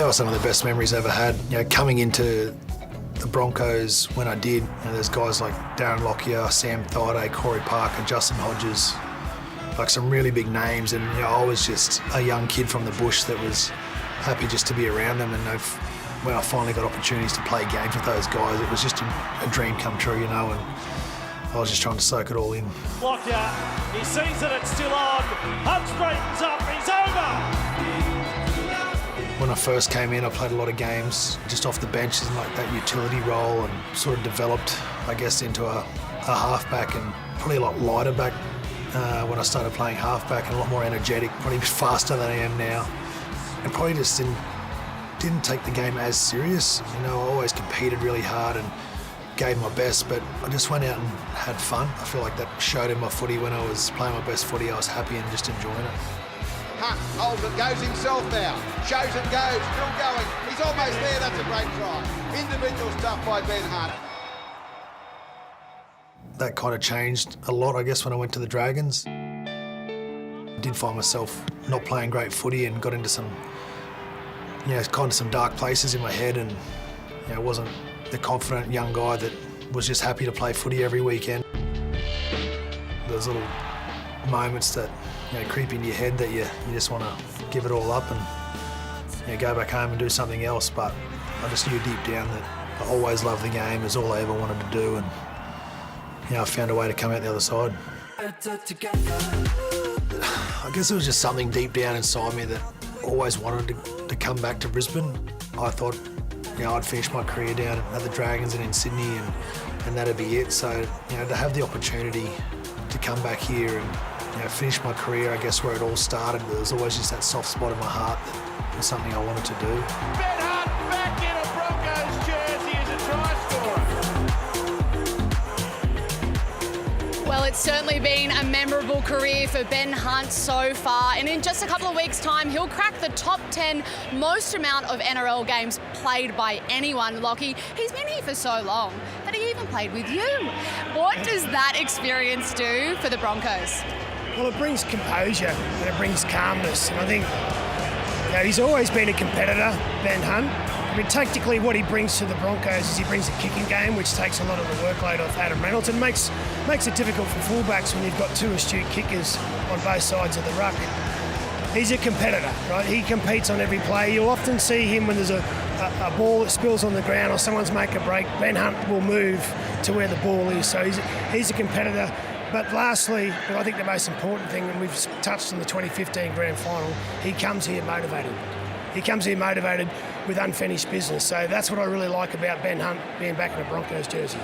were some of the best memories I ever had. Coming into the Broncos when I did, there's guys like Darren Lockyer, Sam Thaiday, Corey Parker, Justin Hodges, like some really big names. And I was just a young kid from the bush that was happy just to be around them. And when I finally got opportunities to play games with those guys, it was just a dream come true, and I was just trying to soak it all in. Lockyer, he sees that it's still on. Hunt straightens up, he's over. When I first came in, I played a lot of games just off the bench in like that utility role, and sort of developed, I guess, into a halfback, and probably a lot lighter back when I started playing halfback, and a lot more energetic, probably faster than I am now, and probably just didn't take the game as serious. I always competed really hard and gave my best, but I just went out and had fun. I feel like that showed in my footy. When I was playing my best footy, I was happy and just enjoying it. Hunt holds it, goes himself now, shows it goes, still going, he's almost there, that's a great try. Individual stuff by Ben Hunt. That kind of changed a lot, I guess, when I went to the Dragons. I did find myself not playing great footy and got into some, kind of some dark places in my head, and I wasn't the confident young guy that was just happy to play footy every weekend. Those little moments that creep into your head that you just want to give it all up and go back home and do something else. But I just knew deep down that I always loved the game. It was all I ever wanted to do, and I found a way to come out the other side. I guess it was just something deep down inside me that always wanted to come back to Brisbane. I thought I'd finish my career down at the Dragons and in Sydney, and that'd be it. So to have the opportunity to come back here and finish my career, I guess, where it all started, there was always just that soft spot in my heart that was something I wanted to do. Ben Hunt back in a Broncos jersey as a try scorer. Well, it's certainly been a memorable career for Ben Hunt so far, and in just a couple of weeks' time, he'll crack the top 10 most amount of NRL games played by anyone. Lockie, he's been here for so long that he even played with you. What does that experience do for the Broncos? Well, it brings composure and it brings calmness, and I think he's always been a competitor, Ben Hunt. I mean, tactically, what he brings to the Broncos is he brings a kicking game, which takes a lot of the workload off Adam Reynolds, and makes it difficult for fullbacks when you've got two astute kickers on both sides of the ruck. He's a competitor, right? He competes on every play. You'll often see him when there's a ball that spills on the ground or someone's making a break. Ben Hunt will move to where the ball is, so he's a competitor. But lastly, I think the most important thing, and we've touched on the 2015 Grand Final, he comes here motivated. He comes here motivated with unfinished business. So that's what I really like about Ben Hunt being back in a Broncos jersey.